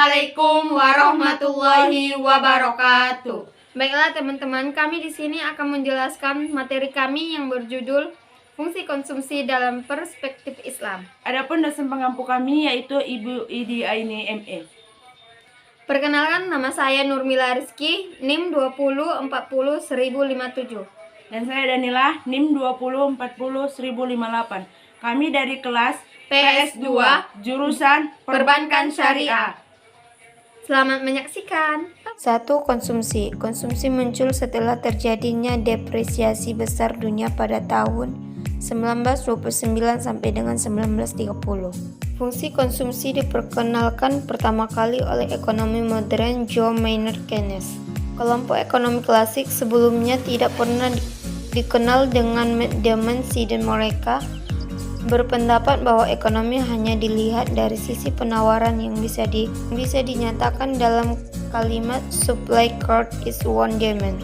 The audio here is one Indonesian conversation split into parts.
Assalamualaikum warahmatullahi wabarakatuh. Baiklah teman-teman, kami di sini akan menjelaskan materi kami yang berjudul Fungsi Konsumsi dalam Perspektif Islam. Adapun dosen pengampu kami yaitu Ibu Idi Aini ME. Perkenalkan, nama saya Nurmila Rizky, NIM 20401057. Dan saya Danila, NIM 20401058. Kami dari kelas PS2, jurusan Perbankan Syariah. Selamat menyaksikan. 1. Konsumsi. Konsumsi muncul setelah terjadinya depresiasi besar dunia pada tahun 1929 sampai dengan 1930. Fungsi konsumsi diperkenalkan pertama kali oleh ekonomi modern John Maynard Keynes. Kelompok ekonomi klasik sebelumnya tidak pernah dikenal dengan dimensi dan mereka berpendapat bahwa ekonomi hanya dilihat dari sisi penawaran yang bisa dinyatakan dalam kalimat supply curve is one demand.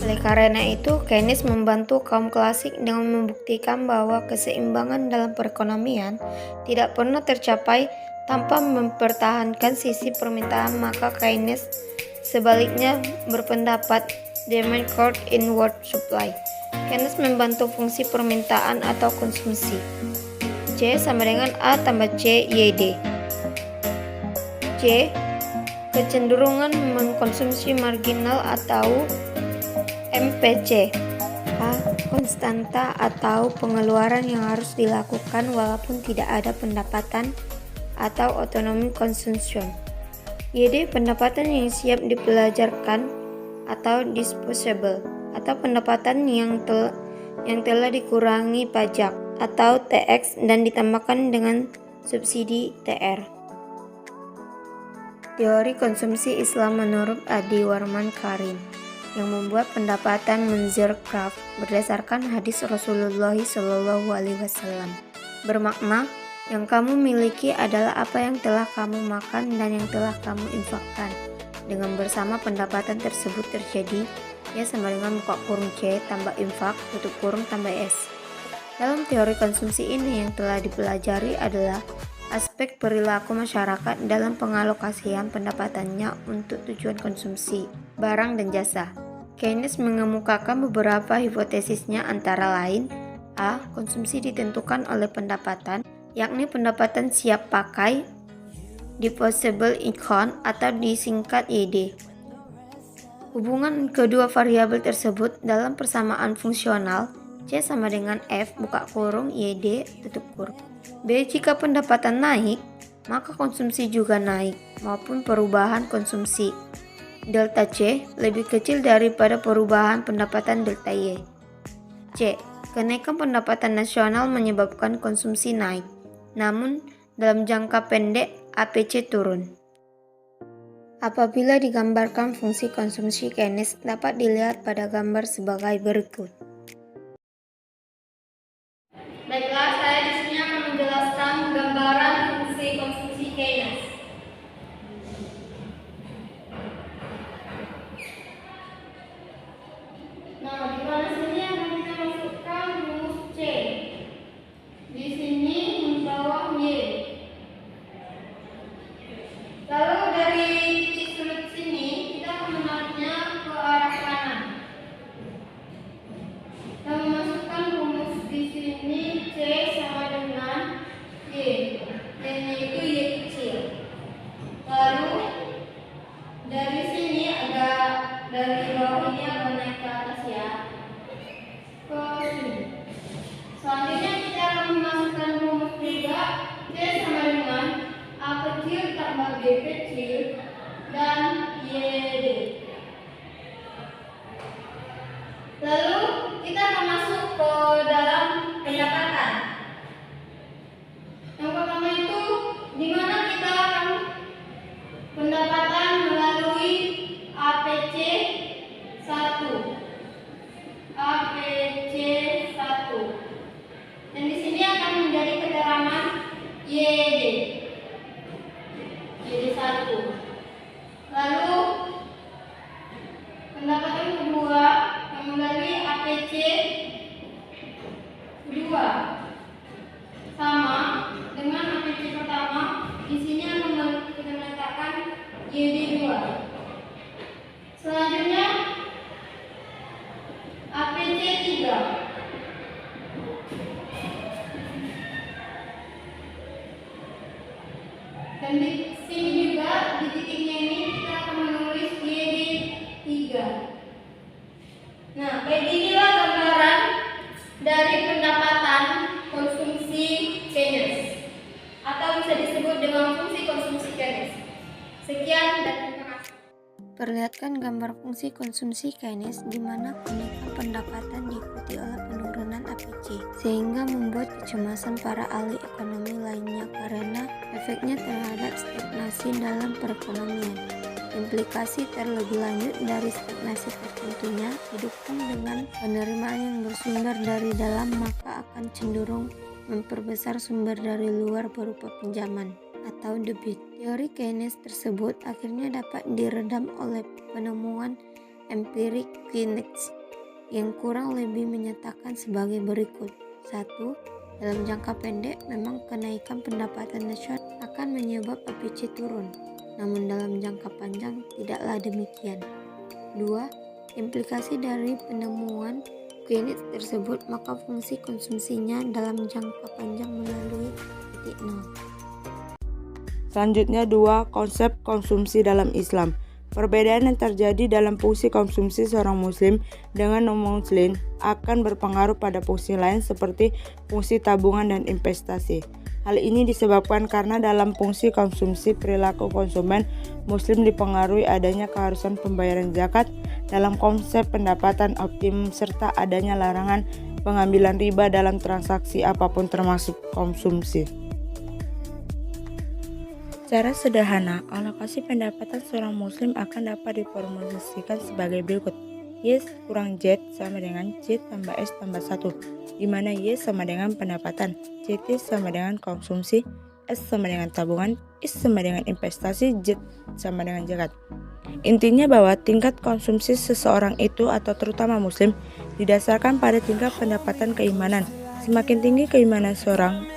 Oleh karena itu, Keynes membantu kaum klasik dengan membuktikan bahwa keseimbangan dalam perekonomian tidak pernah tercapai tanpa mempertahankan sisi permintaan, maka Keynes sebaliknya berpendapat demand curve inward supply. Keynes membantu fungsi permintaan atau konsumsi. C sama dengan A tambah C YD. C. Kecenderungan mengkonsumsi marginal atau MPC. A. Konstanta atau pengeluaran yang harus dilakukan walaupun tidak ada pendapatan atau otonomi consumption. YD. Pendapatan yang siap dipelajarkan atau disposable, atau pendapatan yang telah dikurangi pajak atau TX dan ditambahkan dengan subsidi TR. Teori konsumsi Islam menurut Adi Warman Karim yang membuat pendapatan Menzer-Kraft berdasarkan hadis Rasulullah SAW bermakna yang kamu miliki adalah apa yang telah kamu makan dan yang telah kamu infakkan. Dengan bersama pendapatan tersebut terjadi ya sama dengan buka kurung C tambah infak tutup kurung tambah S. Dalam teori konsumsi ini yang telah dipelajari adalah aspek perilaku masyarakat dalam pengalokasian pendapatannya untuk tujuan konsumsi, barang dan jasa. Keynes mengemukakan beberapa hipotesisnya antara lain A. Konsumsi ditentukan oleh pendapatan, yakni pendapatan siap pakai, disposable income atau disingkat YD. Hubungan kedua variabel tersebut dalam persamaan fungsional C sama dengan F buka kurung YD tutup kurung. B. Jika pendapatan naik, maka konsumsi juga naik maupun perubahan konsumsi. Delta C lebih kecil daripada perubahan pendapatan delta Y. C. Kenaikan pendapatan nasional menyebabkan konsumsi naik, namun dalam jangka pendek APC turun. Apabila digambarkan fungsi konsumsi Keynes dapat dilihat pada gambar sebagai berikut. Baiklah, saya di sini akan menjelaskan gambaran fungsi konsumsi Keynes. Nah, di mana sini akan kita masukkan rumus C. Di sini di bawah Y. Lalu dari titik sudut sini kita akan menariknya ke arah kanan dan memasukkan rumus di sini C sama dengan Y, dan yaitu Y kecil. Lalu dari sini dari bawah ini agak naik ke atas ya, ke sini. Selanjutnya kita akan memasukkan rumus juga C sama dengan A kecil tambah B kecil dan YD. Lalu kita akan masuk ke dalam pendapatan. Yang pertama itu di mana kita akan pendapatan melalui APC 1. APC 1. Dan di sini akan menjadi keterangan YD. Jadi 1. Lalu pendapatan kedua yang melalui APC 2 sama dengan APC pertama. Di sini akan kita meletakkan YD 2. Selanjutnya APC 3. Dan di sini juga di titiknya ini kita akan menulis YD 3. Nah, kayak inilah gambaran dari pendapatan konsumsi Keynes atau bisa disebut dengan fungsi konsumsi Keynes. Sekian dan terima kasih. Perlihatkan gambar fungsi konsumsi Keynes di mana kenaikan pendapatan diikuti oleh penurunan APC, sehingga membuat kecemasan para ahli ekonomi lainnya karena efeknya terhadap stagnasi dalam perekonomian. Implikasi terlebih lanjut dari stagnasi tertentunya didukung dengan penerimaan yang bersumber dari dalam, maka akan cenderung memperbesar sumber dari luar berupa pinjaman atau debit. Teori Keynes tersebut akhirnya dapat diredam oleh penemuan empirik Keynes yang kurang lebih menyatakan sebagai berikut. 1. Dalam jangka pendek, memang kenaikan pendapatan nasional akan menyebab APC turun. Namun dalam jangka panjang tidaklah demikian. 2. Implikasi dari penemuan Keynes tersebut, maka fungsi konsumsinya dalam jangka panjang melalui titik nol. Selanjutnya 2. Konsep konsumsi dalam Islam. Perbedaan yang terjadi dalam fungsi konsumsi seorang muslim dengan non-muslim akan berpengaruh pada fungsi lain seperti fungsi tabungan dan investasi. Hal ini disebabkan karena dalam fungsi konsumsi perilaku konsumen muslim dipengaruhi adanya keharusan pembayaran zakat dalam konsep pendapatan optimum serta adanya larangan pengambilan riba dalam transaksi apapun termasuk konsumsi. Secara sederhana, alokasi pendapatan seorang muslim akan dapat diformulasikan sebagai berikut. Y kurang Z sama dengan Z tambah S tambah 1, di mana Y sama dengan pendapatan, ZT sama dengan konsumsi, S sama dengan tabungan, I sama dengan investasi, Z sama dengan zakat. Intinya bahwa tingkat konsumsi seseorang itu atau terutama muslim didasarkan pada tingkat pendapatan keimanan. Semakin tinggi keimanan seorang,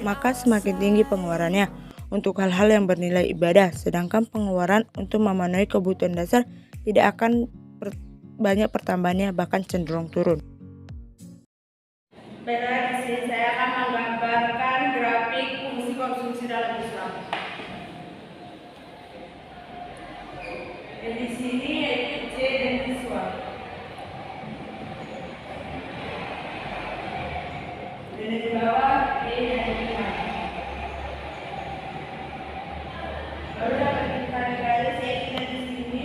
maka semakin tinggi pengeluarannya untuk hal-hal yang bernilai ibadah, sedangkan pengeluaran untuk memenuhi kebutuhan dasar tidak akan banyak pertambahannya, bahkan cenderung turun. Baiklah, di sini saya akan menggambarkan grafik fungsi konsumsi dalam Islam. Di sini yaitu C dan siswa. Dan di bawah E dan iman. Lalu dapat ditarik garis yaitu di sini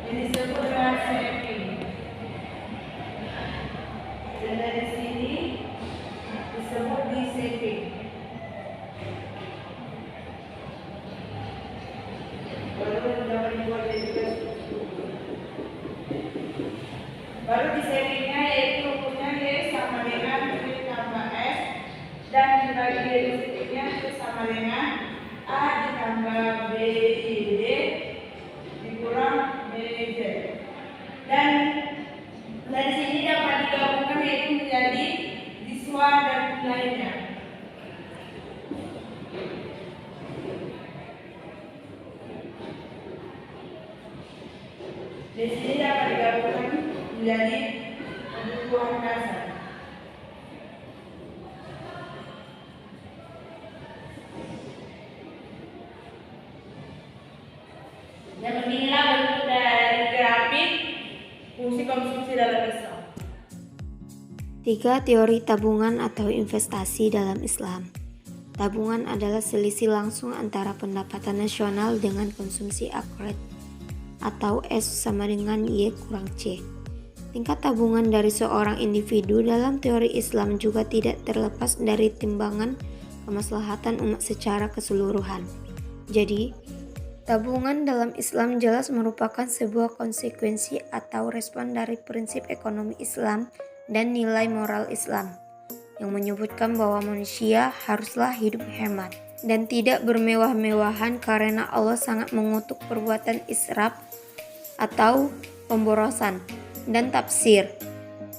yang disebut dengan saving. Dan dari sini disebut di saving. Baru di savingnya yaitu rumusnya Y sama dengan Y tambah S dan dibagi dari savingnya itu sama dengan A ditambah BID dikurang BZ. Dan dari sini dapat digabungkan yaitu menjadi siswa dan lainnya. Di sini dapat digabungkan menjadi kebutuhan dasar. Dan beginilah bentuk dari grafik fungsi konsumsi dalam Islam. 3. Teori tabungan atau investasi dalam Islam. Tabungan adalah selisih langsung antara pendapatan nasional dengan konsumsi akurat, atau S sama dengan Y kurang C. Tingkat tabungan dari seorang individu dalam teori Islam juga tidak terlepas dari timbangan kemaslahatan umat secara keseluruhan. Jadi, tabungan dalam Islam jelas merupakan sebuah konsekuensi atau respon dari prinsip ekonomi Islam dan nilai moral Islam yang menyebutkan bahwa manusia haruslah hidup hemat dan tidak bermewah-mewahan karena Allah sangat mengutuk perbuatan israf atau pemborosan dan tafsir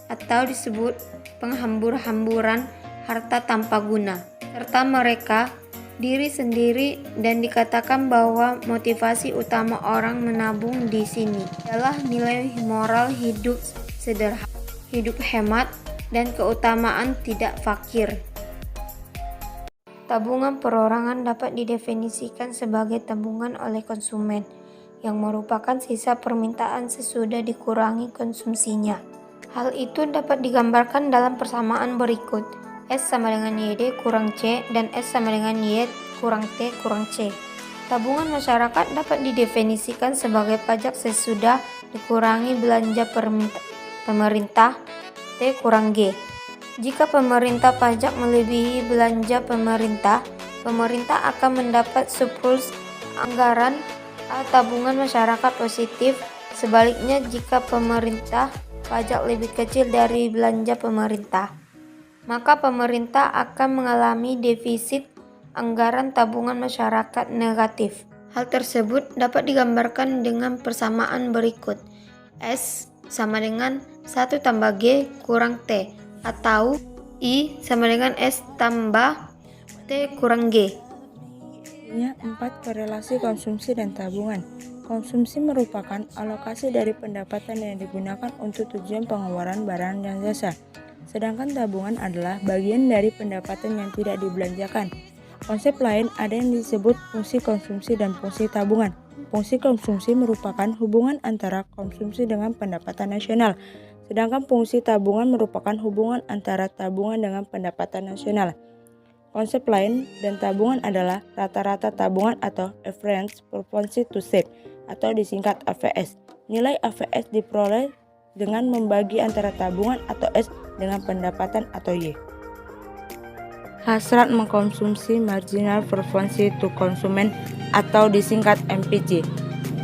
atau disebut penghambur-hamburan harta tanpa guna, serta mereka diri sendiri, dan dikatakan bahwa motivasi utama orang menabung di sini adalah nilai moral hidup sederhana, hidup hemat, dan keutamaan tidak fakir. Tabungan perorangan dapat didefinisikan sebagai tabungan oleh konsumen yang merupakan sisa permintaan sesudah dikurangi konsumsinya. Hal itu dapat digambarkan dalam persamaan berikut. S sama dengan YD kurang C dan S sama dengan Y kurang T kurang C. Tabungan masyarakat dapat didefinisikan sebagai pajak sesudah dikurangi belanja pemerintah T kurang G. Jika pemerintah pajak melebihi belanja pemerintah, pemerintah akan mendapat surplus anggaran tabungan masyarakat positif. Sebaliknya, jika pemerintah pajak lebih kecil dari belanja pemerintah, maka pemerintah akan mengalami defisit anggaran tabungan masyarakat negatif. Hal tersebut dapat digambarkan dengan persamaan berikut. S sama dengan 1 tambah G kurang T, atau I sama dengan S tambah T kurang G. 4. Korelasi konsumsi dan tabungan. Konsumsi merupakan alokasi dari pendapatan yang digunakan untuk tujuan pengeluaran barang dan jasa. Sedangkan tabungan adalah bagian dari pendapatan yang tidak dibelanjakan. Konsep lain ada yang disebut fungsi konsumsi dan fungsi tabungan. Fungsi konsumsi merupakan hubungan antara konsumsi dengan pendapatan nasional. Sedangkan fungsi tabungan merupakan hubungan antara tabungan dengan pendapatan nasional. Konsep lain dan tabungan adalah rata-rata tabungan atau average propensity to save atau disingkat AVS. Nilai AVS diperoleh dengan membagi antara tabungan atau S dengan pendapatan atau Y. Hasrat mengkonsumsi marginal propensity to consumption atau disingkat MPC.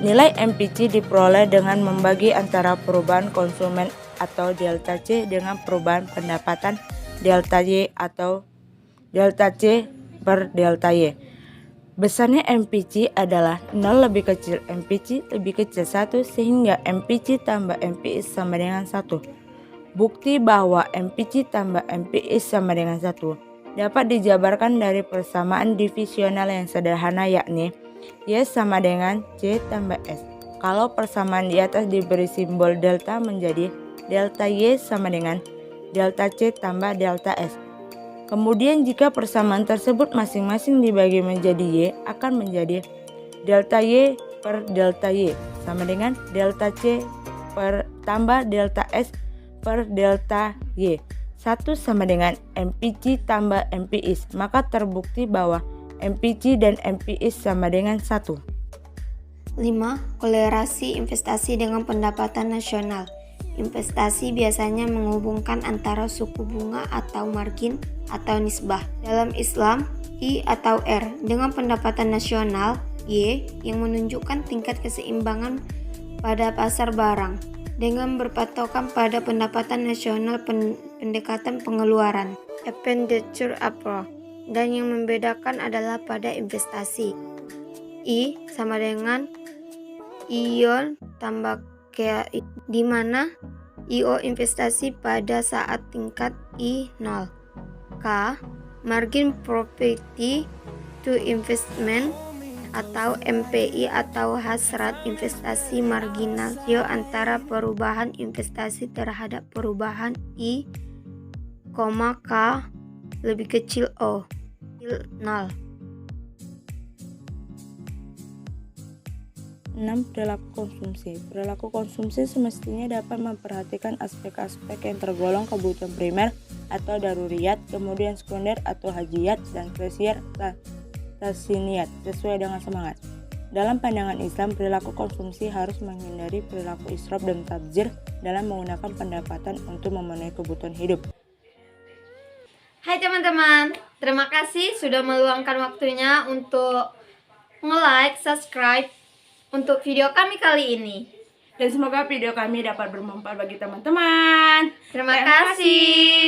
Nilai MPC diperoleh dengan membagi antara perubahan konsumen atau delta C dengan perubahan pendapatan delta Y atau delta C per delta Y. Besarnya MPC adalah 0 lebih kecil MPC lebih kecil 1 sehingga MPC tambah MPS sama dengan 1. Bukti bahwa MPC tambah MPS sama dengan 1 dapat dijabarkan dari persamaan divisional yang sederhana, yakni Y sama dengan C tambah S. Kalau persamaan di atas diberi simbol delta, menjadi delta Y sama dengan delta C tambah delta S. Kemudian jika persamaan tersebut masing-masing dibagi menjadi Y, akan menjadi delta Y per delta Y sama dengan delta C per tambah delta S per delta Y. 1 sama dengan MPC tambah MPS, maka terbukti bahwa MPC dan MPS sama dengan 1. 5. Kolerasi investasi dengan pendapatan nasional. Investasi biasanya menghubungkan antara suku bunga atau margin atau nisbah. Dalam Islam, I atau R dengan pendapatan nasional, Y yang menunjukkan tingkat keseimbangan pada pasar barang. Dengan berpatokan pada pendapatan nasional pendekatan pengeluaran, expenditure approach, dan yang membedakan adalah pada investasi. I sama dengan IO tambah KI, di mana IO investasi pada saat tingkat I 0. K. Margin Property to Investment atau MPI atau hasrat investasi marginal antara perubahan investasi terhadap perubahan I, K lebih kecil O, 0. 6. Perilaku konsumsi. Perilaku konsumsi semestinya dapat memperhatikan aspek-aspek yang tergolong kebutuhan primer atau daruriyat, kemudian sekunder atau hajiyat, dan tersier tasiniat sesuai dengan semangat. Dalam pandangan Islam, perilaku konsumsi harus menghindari perilaku israf dan tabzir dalam menggunakan pendapatan untuk memenuhi kebutuhan hidup. Hai teman-teman, terima kasih sudah meluangkan waktunya untuk nge-like, subscribe untuk video kami kali ini. Dan semoga video kami dapat bermanfaat bagi teman-teman. Terima kasih.